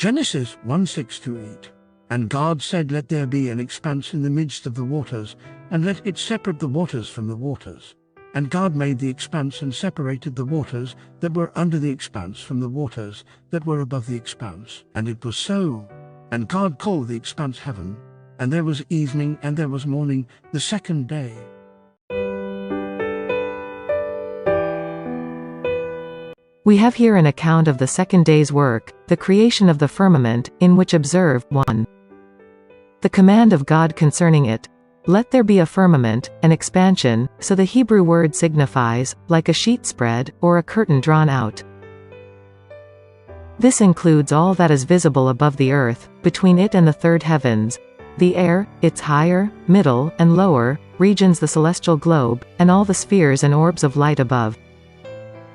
Genesis 1:6-8. And God said, Let there be an expanse in the midst of the waters, and let it separate the waters from the waters. And God made the expanse and separated the waters that were under the expanse from the waters that were above the expanse. And it was so. And God called the expanse heaven. And there was evening and there was morning the second day. We have here an account of the second day's work, the creation of the firmament, in which observe 1. The command of God concerning it. Let there be a firmament, an expansion, so the Hebrew word signifies, like a sheet spread, or a curtain drawn out. This includes all that is visible above the earth, between it and the third heavens, the air, its higher, middle, and lower regions, the celestial globe, and all the spheres and orbs of light above.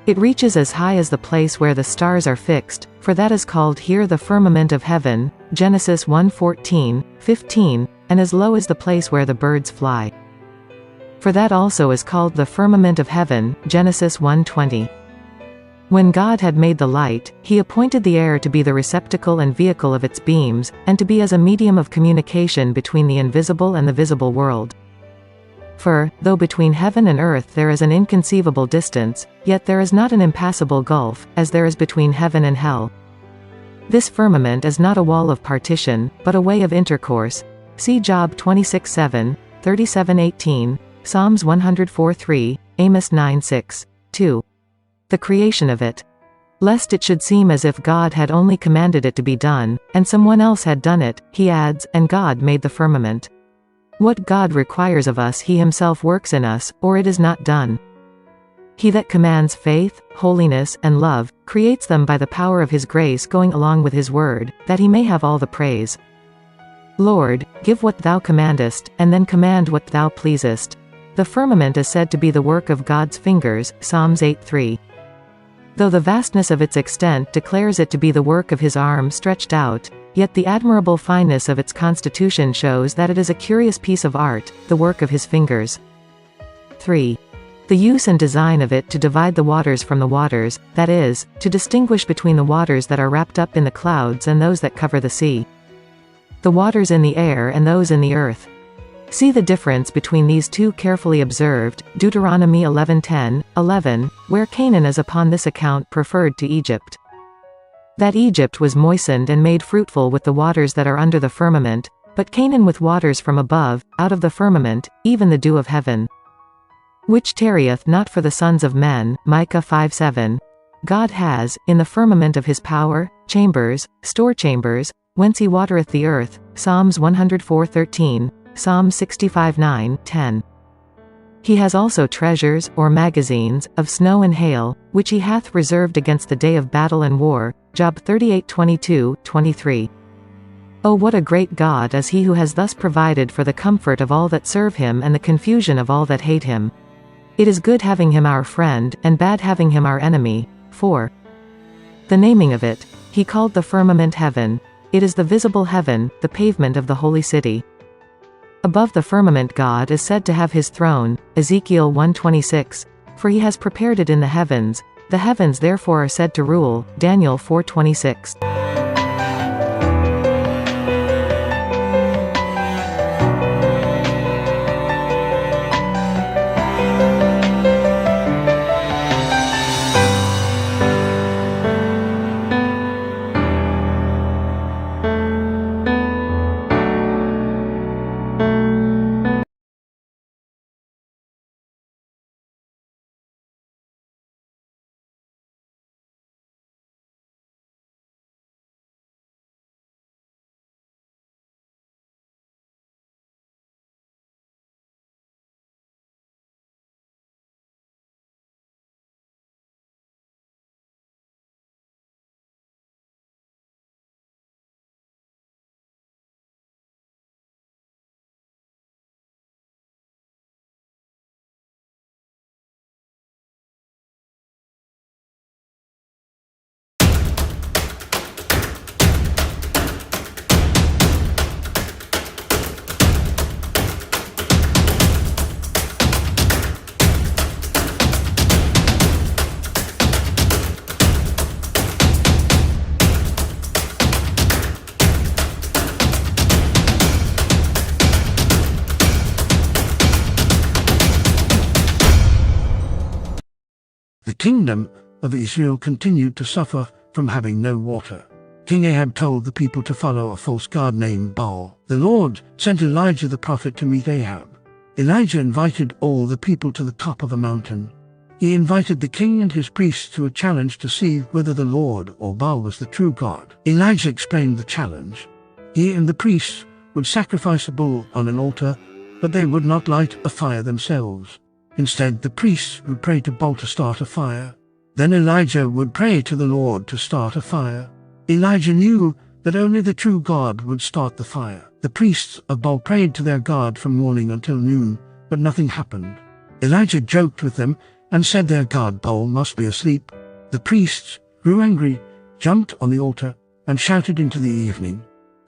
It reaches as high as the place where the stars are fixed, for that is called here the firmament of heaven, Genesis 1:14, 15, and as low as the place where the birds fly. For that also is called the firmament of heaven, Genesis 1:20. When God had made the light, he appointed the air to be the receptacle and vehicle of its beams, and to be as a medium of communication between the invisible and the visible world. For, though between heaven and earth there is an inconceivable distance, yet there is not an impassable gulf, as there is between heaven and hell. This firmament is not a wall of partition, but a way of intercourse. See Job 26:7, 37:18, Psalms 104:3, Amos 9:6. 2. The creation of it. Lest it should seem as if God had only commanded it to be done, and someone else had done it, he adds, and God made the firmament. What God requires of us he himself works in us, or it is not done. He that commands faith, holiness, and love, creates them by the power of his grace going along with his word, that he may have all the praise. Lord, give what thou commandest, and then command what thou pleasest. The firmament is said to be the work of God's fingers, Psalms 8:3. Though the vastness of its extent declares it to be the work of his arm stretched out, yet the admirable fineness of its constitution shows that it is a curious piece of art, the work of his fingers. 3. The use and design of it to divide the waters from the waters, that is, to distinguish between the waters that are wrapped up in the clouds and those that cover the sea. The waters in the air and those in the earth. See the difference between these two carefully observed, Deuteronomy 11:10, 11, where Canaan is upon this account preferred to Egypt. That Egypt was moistened and made fruitful with the waters that are under the firmament, but Canaan with waters from above, out of the firmament, even the dew of heaven. Which tarrieth not for the sons of men, Micah 5:7. God has, in the firmament of his power, chambers, store chambers, whence he watereth the earth, Psalms 104:13, Psalm 65:9, 10. He has also treasures, or magazines, of snow and hail, which he hath reserved against the day of battle and war, Job 38:22, 23. Oh, what a great God is he who has thus provided for the comfort of all that serve him and the confusion of all that hate him. It is good having him our friend, and bad having him our enemy. 4. The naming of it. He called the firmament heaven. It is the visible heaven, the pavement of the holy city. Above the firmament God is said to have his throne, Ezekiel 1:26, for he has prepared it in the heavens therefore are said to rule, Daniel 4:26. The kingdom of Israel continued to suffer from having no water. King Ahab told the people to follow a false god named Baal. The Lord sent Elijah the prophet to meet Ahab. Elijah invited all the people to the top of a mountain. He invited the king and his priests to a challenge to see whether the Lord or Baal was the true God. Elijah explained the challenge. He and the priests would sacrifice a bull on an altar, but they would not light a fire themselves. Instead, the priests would pray to Baal to start a fire. Then Elijah would pray to the Lord to start a fire. Elijah knew that only the true God would start the fire. The priests of Baal prayed to their God from morning until noon, but nothing happened. Elijah joked with them and said their god Baal must be asleep. The priests grew angry, jumped on the altar, and shouted into the evening.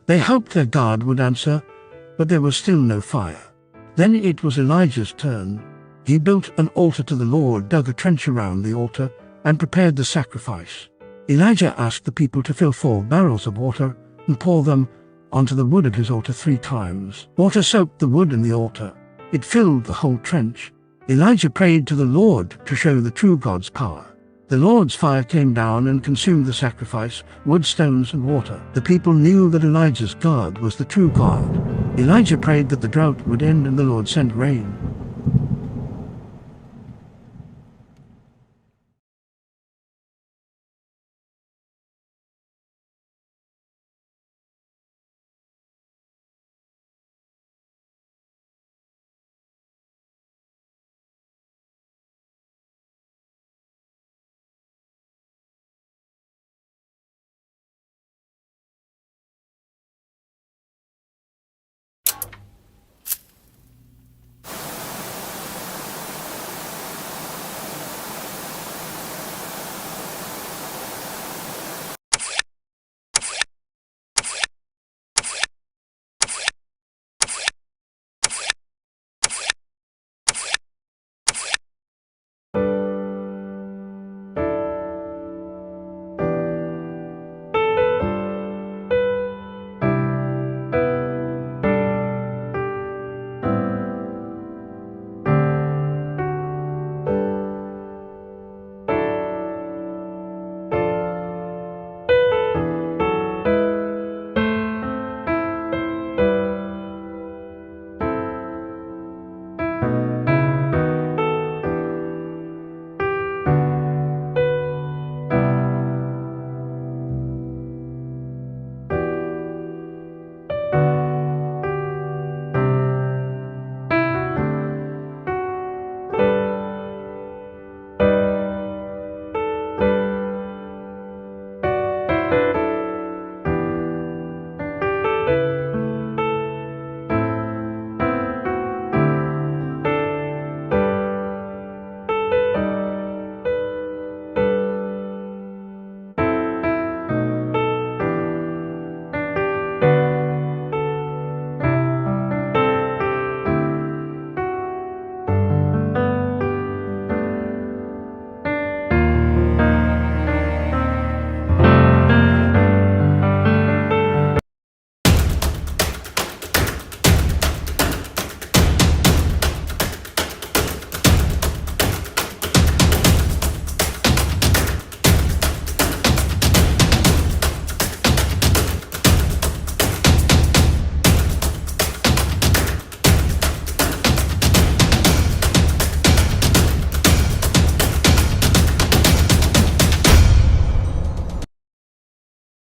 They hoped their God would answer, but there was still no fire. Then it was Elijah's turn. He built an altar to the Lord, dug a trench around the altar, and prepared the sacrifice. Elijah asked the people to fill 4 barrels of water and pour them onto the wood of his altar 3 times. Water soaked the wood in the altar. It filled the whole trench. Elijah prayed to the Lord to show the true God's power. The Lord's fire came down and consumed the sacrifice, wood, stones, and water. The people knew that Elijah's God was the true God. Elijah prayed that the drought would end and the Lord sent rain.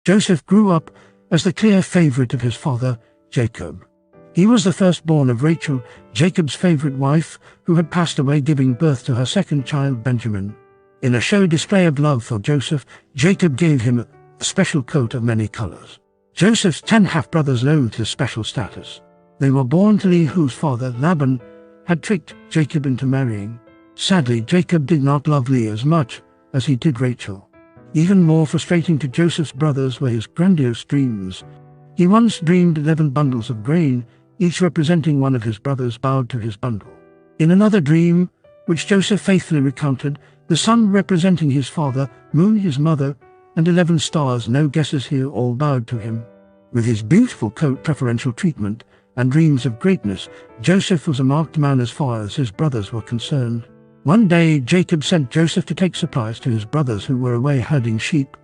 Joseph grew up as the clear favorite of his father, Jacob. He was the firstborn of Rachel, Jacob's favorite wife, who had passed away giving birth to her second child, Benjamin. In a show display of love for Joseph, Jacob gave him a special coat of many colors. Joseph's 10 half-brothers loathed his special status. They were born to Leah, whose father, Laban, had tricked Jacob into marrying. Sadly, Jacob did not love Leah as much as he did Rachel. Even more frustrating to Joseph's brothers were his grandiose dreams. He once dreamed 11 bundles of grain, each representing one of his brothers, bowed to his bundle. In another dream, which Joseph faithfully recounted, the sun representing his father, moon his mother, and 11 stars, no guesses here, all bowed to him. With his beautiful coat, preferential treatment, and dreams of greatness, Joseph was a marked man as far as his brothers were concerned. One day Jacob sent Joseph to take supplies to his brothers who were away herding sheep.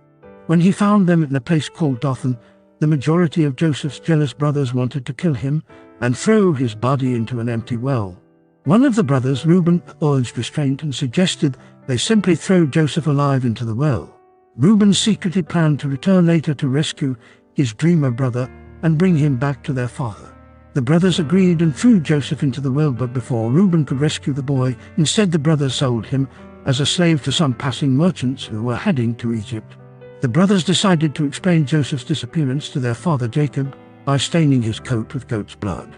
When he found them in a place called Dothan, the majority of Joseph's jealous brothers wanted to kill him and throw his body into an empty well. One of the brothers, Reuben, urged restraint and suggested they simply throw Joseph alive into the well. Reuben secretly planned to return later to rescue his dreamer brother and bring him back to their father. The brothers agreed and threw Joseph into the well, but before Reuben could rescue the boy, instead the brothers sold him as a slave to some passing merchants who were heading to Egypt. The brothers decided to explain Joseph's disappearance to their father Jacob by staining his coat with goat's blood.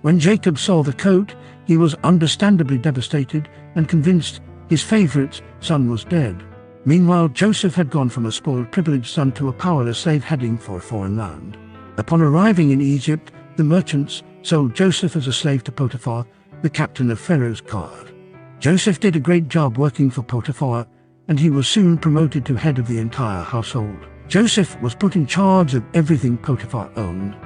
When Jacob saw the coat, he was understandably devastated and convinced his favorite son was dead. Meanwhile, Joseph had gone from a spoiled, privileged son to a powerless slave heading for a foreign land. Upon arriving in Egypt, the merchants sold Joseph as a slave to Potiphar, the captain of Pharaoh's guard. Joseph did a great job working for Potiphar, and he was soon promoted to head of the entire household. Joseph was put in charge of everything Potiphar owned.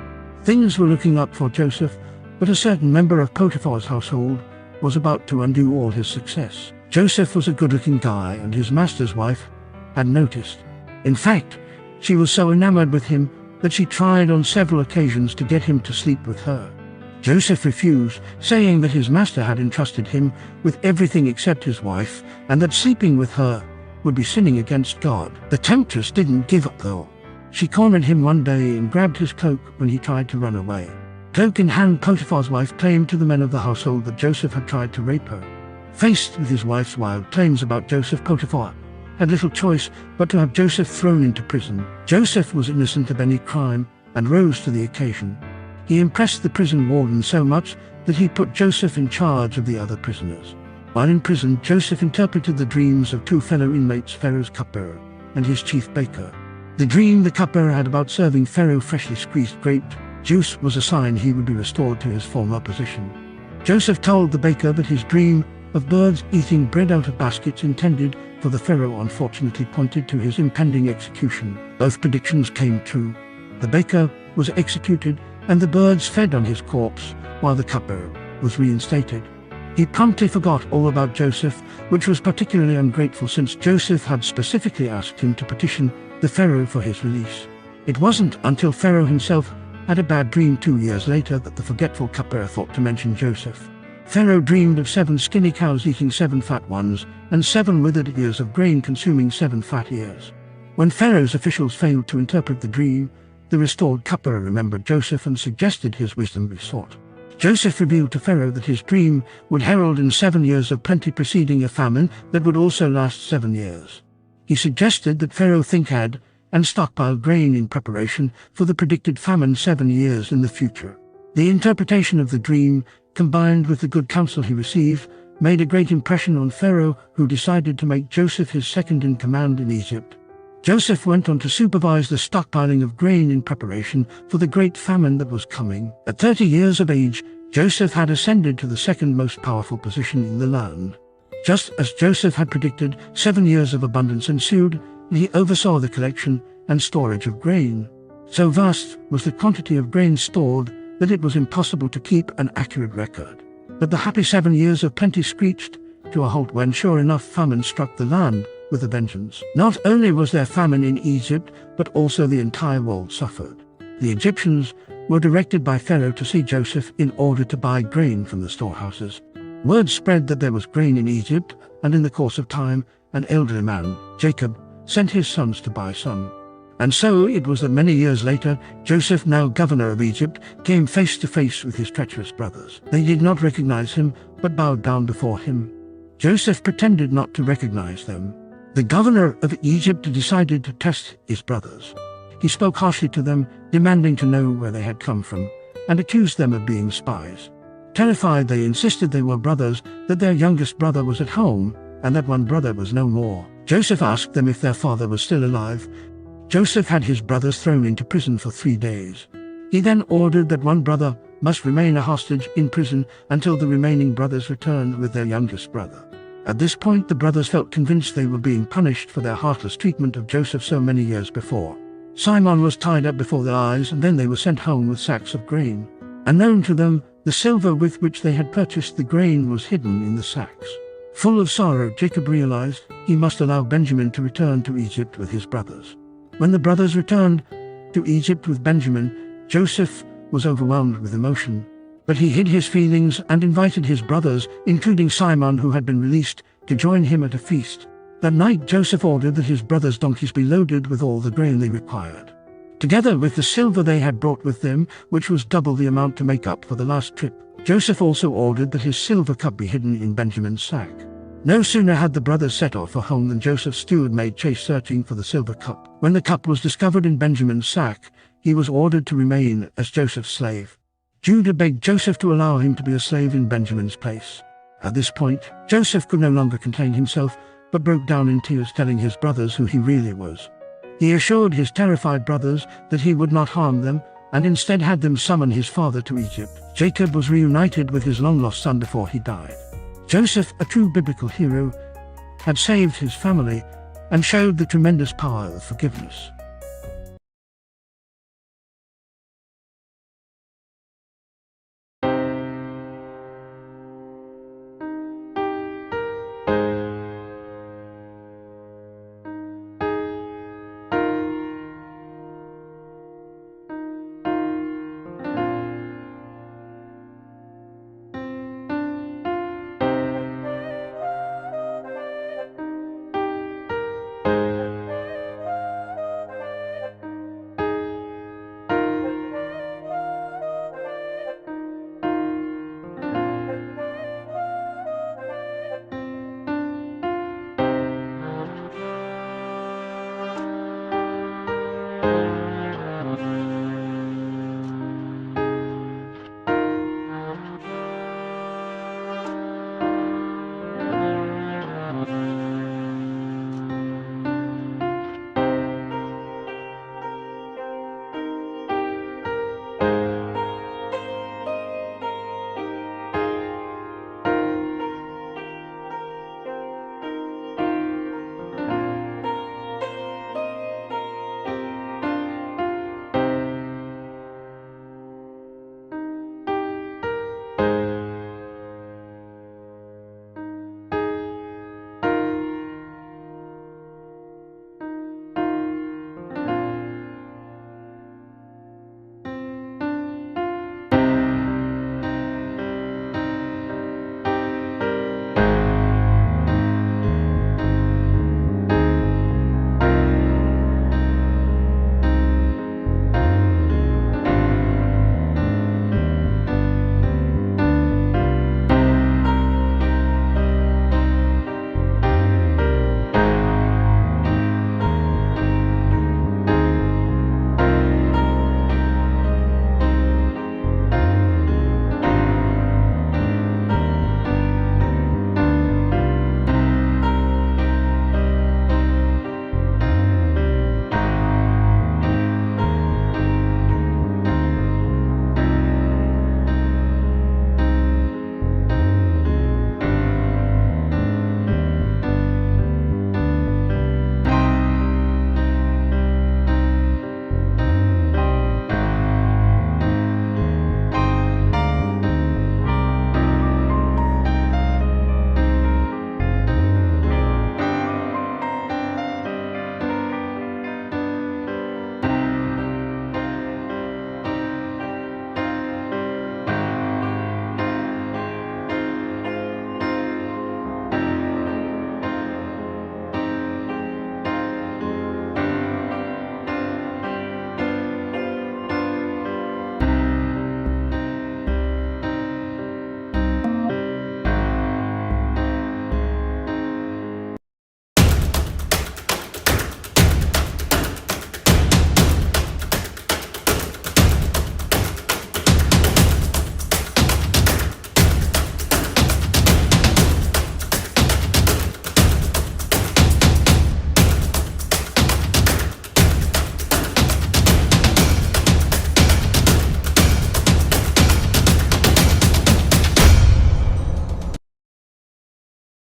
Things were looking up for Joseph, but a certain member of Potiphar's household was about to undo all his success. Joseph was a good-looking guy, and his master's wife had noticed. In fact, she was so enamored with him that she tried on several occasions to get him to sleep with her. Joseph refused, saying that his master had entrusted him with everything except his wife, and that sleeping with her would be sinning against God. The temptress didn't give up though. She cornered him one day and grabbed his cloak when he tried to run away. Cloak in hand, Potiphar's wife claimed to the men of the household that Joseph had tried to rape her. Faced with his wife's wild claims about Joseph, Potiphar had little choice but to have Joseph thrown into prison. Joseph was innocent of any crime and rose to the occasion. He impressed the prison warden so much that he put Joseph in charge of the other prisoners. While in prison, Joseph interpreted the dreams of 2 fellow inmates, Pharaoh's cupbearer and his chief baker. The dream the cupbearer had about serving Pharaoh freshly squeezed grape juice was a sign he would be restored to his former position. Joseph told the baker that his dream of birds eating bread out of baskets intended for the Pharaoh unfortunately pointed to his impending execution. Both predictions came true. The baker was executed and the birds fed on his corpse while the cupbearer was reinstated. He promptly forgot all about Joseph, which was particularly ungrateful since Joseph had specifically asked him to petition the Pharaoh for his release. It wasn't until Pharaoh himself had a bad dream 2 years later that the forgetful cupbearer thought to mention Joseph. Pharaoh dreamed of 7 skinny cows eating 7 fat ones, and 7 withered ears of grain consuming 7 fat ears. When Pharaoh's officials failed to interpret the dream, the restored cupbearer remembered Joseph and suggested his wisdom be sought. Joseph revealed to Pharaoh that his dream would herald in 7 years of plenty preceding a famine that would also last 7 years. He suggested that Pharaoh think ahead and stockpile grain in preparation for the predicted famine 7 years in the future. The interpretation of the dream, combined with the good counsel he received, made a great impression on Pharaoh, who decided to make Joseph his second in command in Egypt. Joseph went on to supervise the stockpiling of grain in preparation for the great famine that was coming. At 30 years of age, Joseph had ascended to the second most powerful position in the land. Just as Joseph had predicted, 7 years of abundance ensued, and he oversaw the collection and storage of grain. So vast was the quantity of grain stored that it was impossible to keep an accurate record. But the happy 7 years of plenty screeched to a halt when, sure enough, famine struck the land with a vengeance. Not only was there famine in Egypt, but also the entire world suffered. The Egyptians were directed by Pharaoh to see Joseph in order to buy grain from the storehouses. Word spread that there was grain in Egypt, and in the course of time, an elderly man, Jacob, sent his sons to buy some. And so it was that many years later, Joseph, now governor of Egypt, came face to face with his treacherous brothers. They did not recognize him, but bowed down before him. Joseph pretended not to recognize them. The governor of Egypt decided to test his brothers. He spoke harshly to them, demanding to know where they had come from, and accused them of being spies. Terrified, they insisted they were brothers, that their youngest brother was at home, and that one brother was no more. Joseph asked them if their father was still alive. Joseph had his brothers thrown into prison for 3 days. He then ordered that one brother must remain a hostage in prison until the remaining brothers returned with their youngest brother. At this point, the brothers felt convinced they were being punished for their heartless treatment of Joseph so many years before. Simon was tied up before their eyes, and then they were sent home with sacks of grain. Unknown to them, the silver with which they had purchased the grain was hidden in the sacks. Full of sorrow, Jacob realized he must allow Benjamin to return to Egypt with his brothers. When the brothers returned to Egypt with Benjamin, Joseph was overwhelmed with emotion. But he hid his feelings and invited his brothers, including Simon, who had been released, to join him at a feast. That night Joseph ordered that his brothers' donkeys be loaded with all the grain they required, together with the silver they had brought with them, which was double the amount to make up for the last trip. Joseph also ordered that his silver cup be hidden in Benjamin's sack. No sooner had the brothers set off for home than Joseph's steward made chase searching for the silver cup. When the cup was discovered in Benjamin's sack, he was ordered to remain as Joseph's slave. Judah begged Joseph to allow him to be a slave in Benjamin's place. At this point, Joseph could no longer contain himself, but broke down in tears, telling his brothers who he really was. He assured his terrified brothers that he would not harm them, and instead had them summon his father to Egypt. Jacob was reunited with his long-lost son before he died. Joseph, a true biblical hero, had saved his family and showed the tremendous power of forgiveness.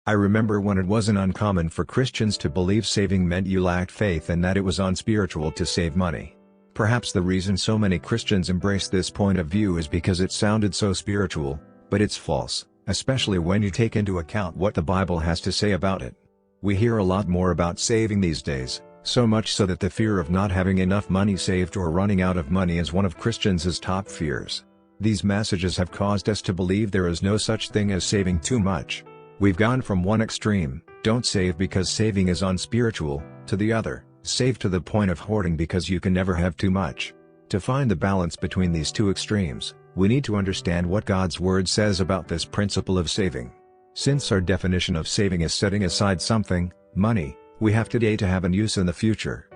I remember when it wasn't uncommon for Christians to believe saving meant you lacked faith and that it was unspiritual to save money. Perhaps the reason so many Christians embrace this point of view is because it sounded so spiritual, but it's false, especially when you take into account what the Bible has to say about it. We hear a lot more about saving these days, so much so that the fear of not having enough money saved or running out of money is one of Christians' top fears. These messages have caused us to believe there is no such thing as saving too much. We've gone from one extreme, don't save because saving is unspiritual, to the other, save to the point of hoarding because you can never have too much. To find the balance between these two extremes, we need to understand what God's Word says about this principle of saving. Since our definition of saving is setting aside something, money, we have today to have an use in the future.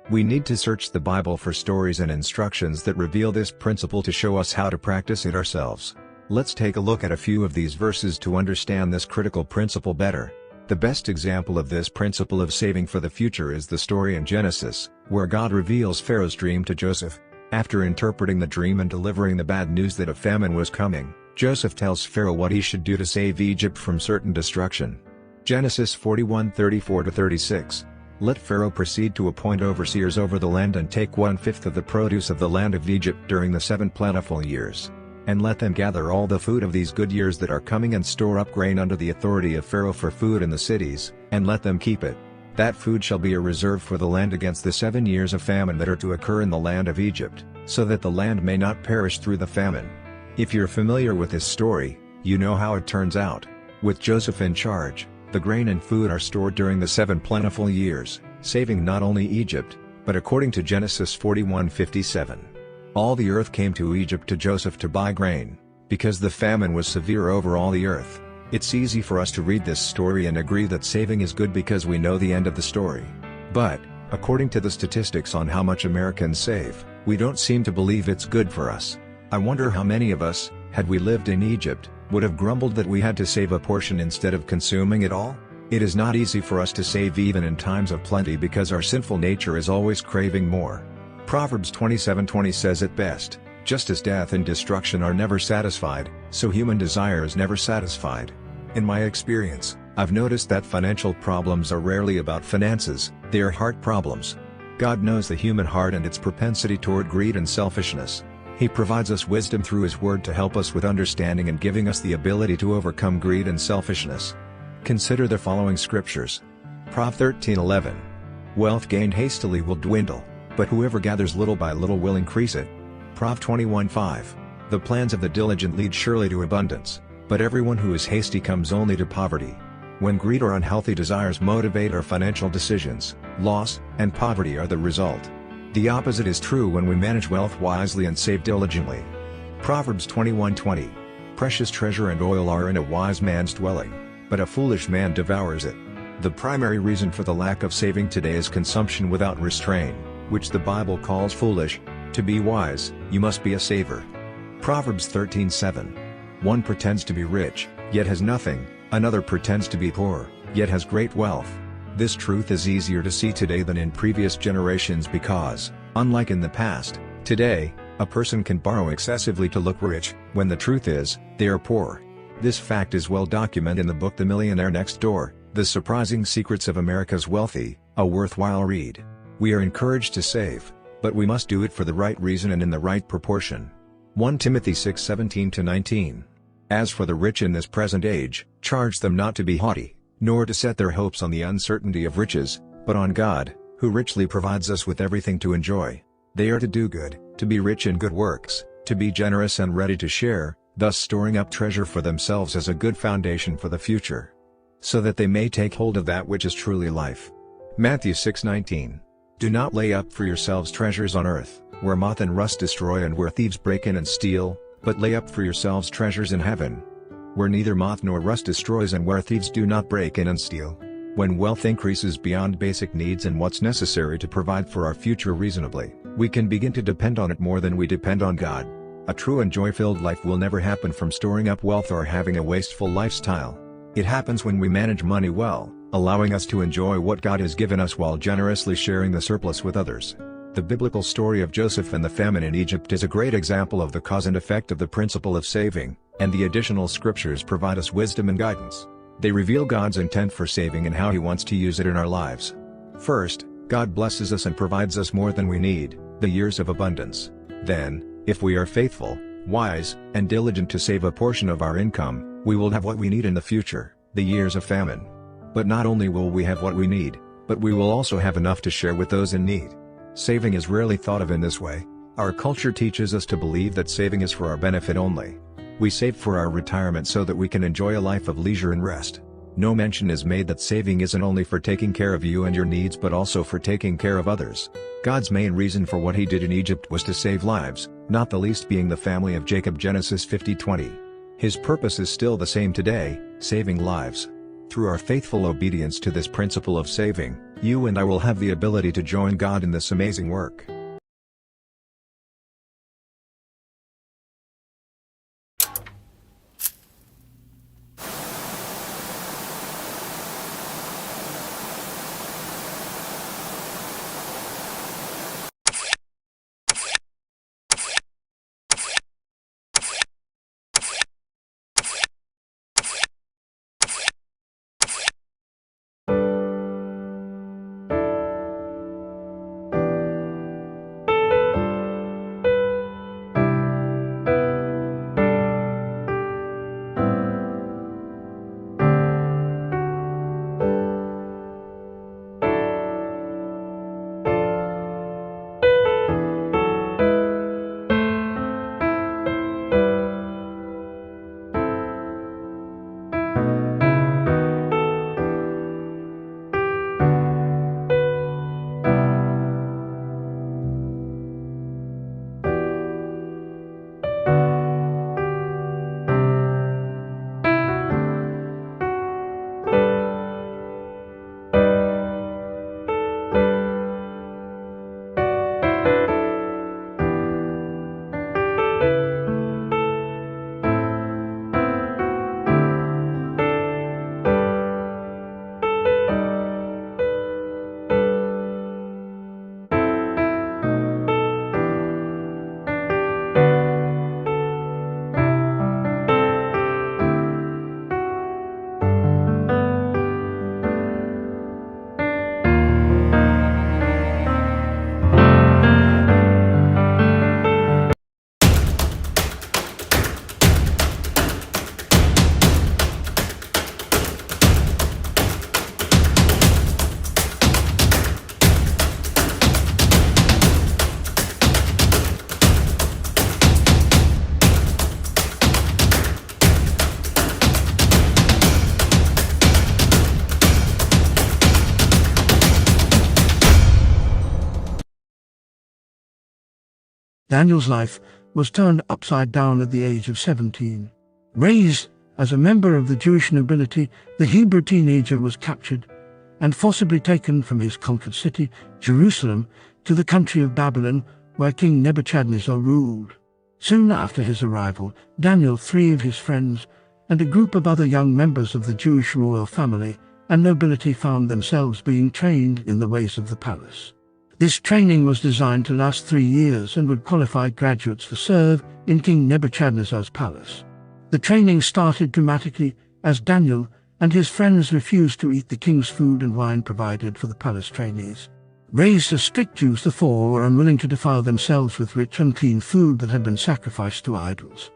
We need to search the Bible for stories and instructions that reveal this principle to show us how to practice it ourselves. Let's take a look at a few of these verses to understand this critical principle better. The best example of this principle of saving for the future is the story in Genesis, where God reveals Pharaoh's dream to Joseph. After interpreting the dream and delivering the bad news that a famine was coming, Joseph tells Pharaoh what he should do to save Egypt from certain destruction. Genesis 41:34-36. Let Pharaoh proceed to appoint overseers over the land and take 1/5 of the produce of the land of Egypt during the 7 plentiful years. And let them gather all the food of these good years that are coming and store up grain under the authority of Pharaoh for food in the cities, and let them keep it. That food shall be a reserve for the land against the 7 years of famine that are to occur in the land of Egypt, so that the land may not perish through the famine. If you're familiar with this story, you know how it turns out. With Joseph in charge, the grain and food are stored during the 7 plentiful years, saving not only Egypt, but according to Genesis 41:57. All the earth came to Egypt to Joseph to buy grain, because the famine was severe over all the earth. It's easy for us to read this story and agree that saving is good because we know the end of the story. But, according to the statistics on how much Americans save, we don't seem to believe it's good for us. I wonder how many of us, had we lived in Egypt, would have grumbled that we had to save a portion instead of consuming it all? It is not easy for us to save even in times of plenty because our sinful nature is always craving more. Proverbs 27:20 says it best, just as death and destruction are never satisfied, so human desire is never satisfied. In my experience, I've noticed that financial problems are rarely about finances, they are heart problems. God knows the human heart and its propensity toward greed and selfishness. He provides us wisdom through His Word to help us with understanding and giving us the ability to overcome greed and selfishness. Consider the following scriptures. Prov 13:11. Wealth gained hastily will dwindle, but whoever gathers little by little will increase it. Prov 21:5. The plans of the diligent lead surely to abundance, but everyone who is hasty comes only to poverty. When greed or unhealthy desires motivate our financial decisions, loss and poverty are the result. The opposite is true when we manage wealth wisely and save diligently. Proverbs 21:20. Precious treasure and oil are in a wise man's dwelling, but a foolish man devours it. The primary reason for the lack of saving today is consumption without restraint, which the Bible calls foolish. To be wise, you must be a saver. Proverbs 13:7. One pretends to be rich, yet has nothing, another pretends to be poor, yet has great wealth. This truth is easier to see today than in previous generations because, unlike in the past, today, a person can borrow excessively to look rich, when the truth is, they are poor. This fact is well documented in the book The Millionaire Next Door, The Surprising Secrets of America's Wealthy, a worthwhile read. We are encouraged to save, but we must do it for the right reason and in the right proportion. 1 Timothy 6:17-19. As for the rich in this present age, charge them not to be haughty, nor to set their hopes on the uncertainty of riches, but on God, who richly provides us with everything to enjoy. They are to do good, to be rich in good works, to be generous and ready to share, thus storing up treasure for themselves as a good foundation for the future, so that they may take hold of that which is truly life. Matthew 6:19. Do not lay up for yourselves treasures on earth, where moth and rust destroy and where thieves break in and steal, but lay up for yourselves treasures in heaven, where neither moth nor rust destroys and where thieves do not break in and steal. When wealth increases beyond basic needs and what's necessary to provide for our future reasonably, we can begin to depend on it more than we depend on God. A true and joy-filled life will never happen from storing up wealth or having a wasteful lifestyle. It happens when we manage money well, allowing us to enjoy what God has given us while generously sharing the surplus with others. The biblical story of Joseph and the famine in Egypt is a great example of the cause and effect of the principle of saving, and the additional scriptures provide us wisdom and guidance. They reveal God's intent for saving and how He wants to use it in our lives. First, God blesses us and provides us more than we need, the years of abundance. Then, if we are faithful, wise, and diligent to save a portion of our income, we will have what we need in the future, the years of famine. But not only will we have what we need, but we will also have enough to share with those in need. Saving is rarely thought of in this way. Our culture teaches us to believe that saving is for our benefit only. We save for our retirement so that we can enjoy a life of leisure and rest. No mention is made that saving isn't only for taking care of you and your needs but also for taking care of others. God's main reason for what He did in Egypt was to save lives, not the least being the family of Jacob. Genesis 50:20. His purpose is still the same today, saving lives. Through our faithful obedience to this principle of saving, you and I will have the ability to join God in this amazing work. Daniel's life was turned upside down at the age of 17. Raised as a member of the Jewish nobility, the Hebrew teenager was captured and forcibly taken from his conquered city, Jerusalem, to the country of Babylon, where King Nebuchadnezzar ruled. Soon after his arrival, Daniel, 3 of his friends, and a group of other young members of the Jewish royal family and nobility found themselves being trained in the ways of the palace. This training was designed to last 3 years and would qualify graduates to serve in King Nebuchadnezzar's palace. The training started dramatically as Daniel and his friends refused to eat the king's food and wine provided for the palace trainees. Raised as strict Jews, the 4 were unwilling to defile themselves with rich unclean food that had been sacrificed to idols.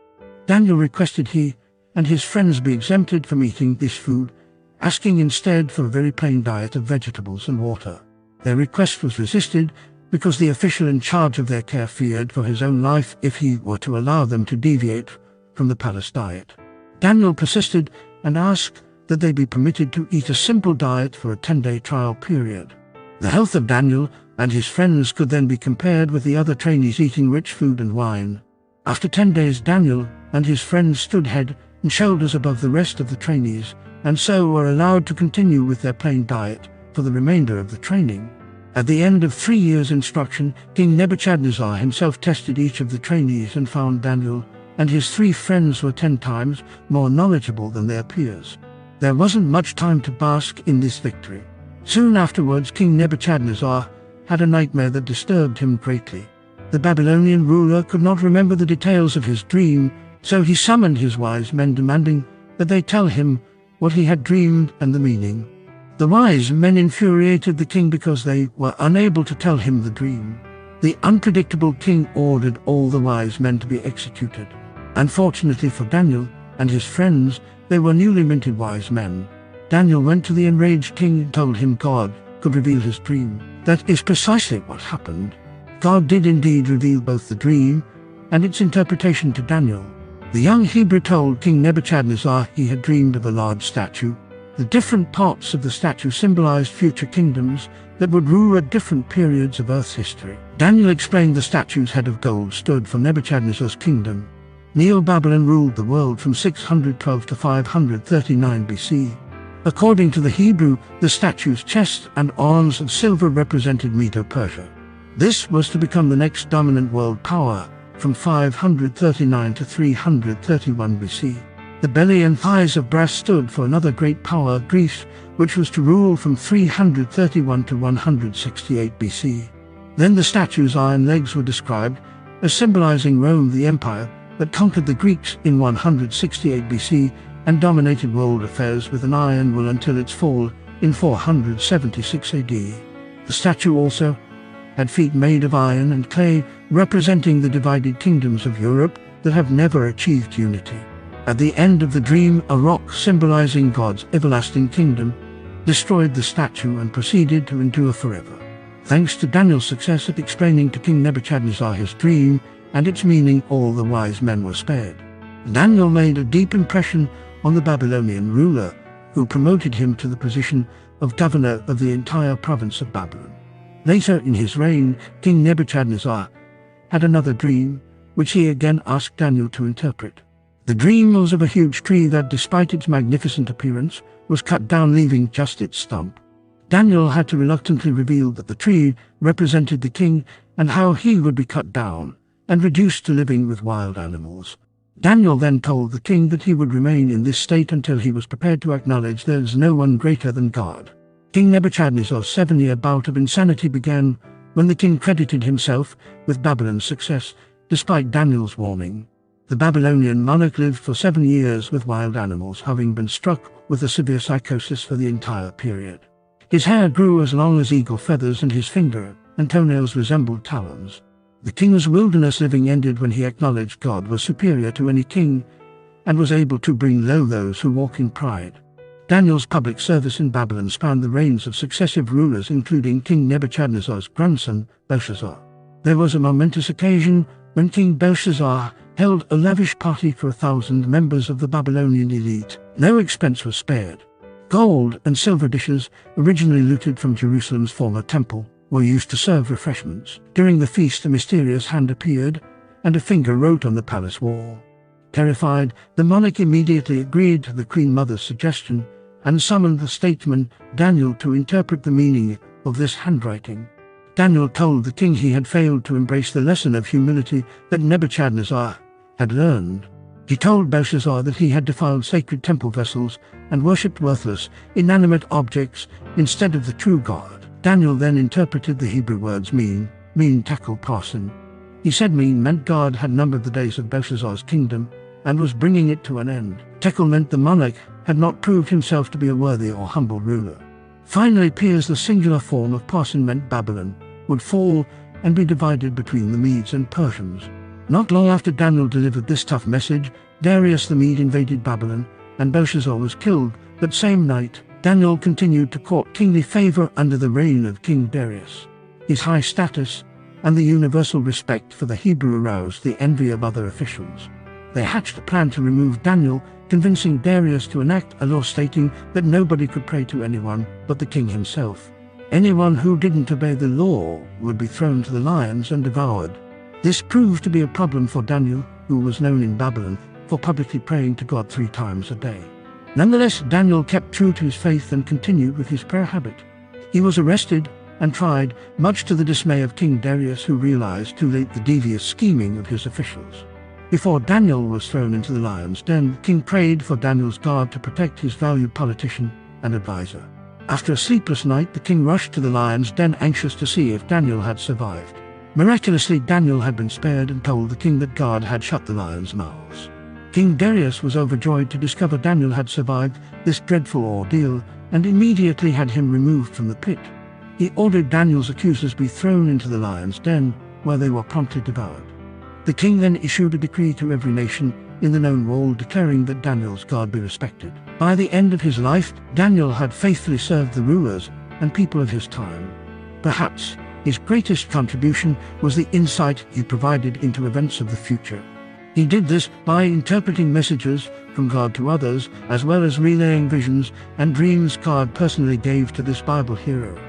Daniel requested he and his friends be exempted from eating this food, asking instead for a very plain diet of vegetables and water. Their request was resisted because the official in charge of their care feared for his own life if he were to allow them to deviate from the palace diet. Daniel persisted and asked that they be permitted to eat a simple diet for a 10-day trial period. The health of Daniel and his friends could then be compared with the other trainees eating rich food and wine. After 10 days, Daniel and his friends stood head and shoulders above the rest of the trainees, and so were allowed to continue with their plain diet for the remainder of the training. At the end of 3 years' instruction, King Nebuchadnezzar himself tested each of the trainees and found Daniel and his 3 friends were 10 times more knowledgeable than their peers. There wasn't much time to bask in this victory. Soon afterwards, King Nebuchadnezzar had a nightmare that disturbed him greatly. The Babylonian ruler could not remember the details of his dream, so he summoned his wise men, demanding that they tell him what he had dreamed and the meaning. The wise men infuriated the king because they were unable to tell him the dream. The unpredictable king ordered all the wise men to be executed. Unfortunately for Daniel and his friends, they were newly minted wise men. Daniel went to the enraged king and told him God could reveal his dream. That is precisely what happened. God did indeed reveal both the dream and its interpretation to Daniel. The young Hebrew told King Nebuchadnezzar he had dreamed of a large statue. The different parts of the statue symbolized future kingdoms that would rule at different periods of Earth's history. Daniel explained the statue's head of gold stood for Nebuchadnezzar's kingdom. Neo-Babylon ruled the world from 612 to 539 BC. According to the Hebrew, the statue's chest and arms of silver represented Medo-Persia. This was to become the next dominant world power from 539 to 331 BC. The belly and thighs of brass stood for another great power, Greece, which was to rule from 331 to 168 BC. Then the statue's iron legs were described as symbolizing Rome, the empire that conquered the Greeks in 168 BC and dominated world affairs with an iron will until its fall in 476 AD. The statue also had feet made of iron and clay, representing the divided kingdoms of Europe that have never achieved unity. At the end of the dream, a rock symbolizing God's everlasting kingdom destroyed the statue and proceeded to endure forever. Thanks to Daniel's success at explaining to King Nebuchadnezzar his dream and its meaning, all the wise men were spared. Daniel made a deep impression on the Babylonian ruler, who promoted him to the position of governor of the entire province of Babylon. Later in his reign, King Nebuchadnezzar had another dream, which he again asked Daniel to interpret. The dream was of a huge tree that, despite its magnificent appearance, was cut down, leaving just its stump. Daniel had to reluctantly reveal that the tree represented the king and how he would be cut down and reduced to living with wild animals. Daniel then told the king that he would remain in this state until he was prepared to acknowledge there is no one greater than God. King Nebuchadnezzar's 7-year bout of insanity began when the king credited himself with Babylon's success, despite Daniel's warning. The Babylonian monarch lived for 7 years with wild animals, having been struck with a severe psychosis for the entire period. His hair grew as long as eagle feathers and his finger and toenails resembled talons. The king's wilderness living ended when he acknowledged God was superior to any king and was able to bring low those who walk in pride. Daniel's public service in Babylon spanned the reigns of successive rulers, including King Nebuchadnezzar's grandson, Belshazzar. There was a momentous occasion when King Belshazzar held a lavish party for 1,000 members of the Babylonian elite. No expense was spared. Gold and silver dishes, originally looted from Jerusalem's former temple, were used to serve refreshments. During the feast, a mysterious hand appeared, and a finger wrote on the palace wall. Terrified, the monarch immediately agreed to the Queen Mother's suggestion and summoned the statesman Daniel to interpret the meaning of this handwriting. Daniel told the king he had failed to embrace the lesson of humility that Nebuchadnezzar had learned. He told Belshazzar that he had defiled sacred temple vessels and worshipped worthless, inanimate objects instead of the true God. Daniel then interpreted the Hebrew words mean tekel parsin. He said mean meant God had numbered the days of Belshazzar's kingdom and was bringing it to an end. Tekel meant the monarch had not proved himself to be a worthy or humble ruler. Finally, Piers, the singular form of parsin, meant Babylon would fall and be divided between the Medes and Persians. Not long after Daniel delivered this tough message, Darius the Mede invaded Babylon and Belshazzar was killed. That same night, Daniel continued to court kingly favor under the reign of King Darius. His high status and the universal respect for the Hebrew aroused the envy of other officials. They hatched a plan to remove Daniel, convincing Darius to enact a law stating that nobody could pray to anyone but the king himself. Anyone who didn't obey the law would be thrown to the lions and devoured. This proved to be a problem for Daniel, who was known in Babylon for publicly praying to God 3 times a day. Nonetheless, Daniel kept true to his faith and continued with his prayer habit. He was arrested and tried, much to the dismay of King Darius, who realized too late the devious scheming of his officials. Before Daniel was thrown into the lion's den, the king prayed for Daniel's God to protect his valued politician and advisor. After a sleepless night, the king rushed to the lion's den, anxious to see if Daniel had survived. Miraculously, Daniel had been spared and told the king that God had shut the lions' mouths. King Darius was overjoyed to discover Daniel had survived this dreadful ordeal, and immediately had him removed from the pit. He ordered Daniel's accusers be thrown into the lion's den, where they were promptly devoured. The king then issued a decree to every nation in the known world declaring that Daniel's God be respected. By the end of his life, Daniel had faithfully served the rulers and people of his time. Perhaps his greatest contribution was the insight he provided into events of the future. He did this by interpreting messages from God to others, as well as relaying visions and dreams God personally gave to this Bible hero.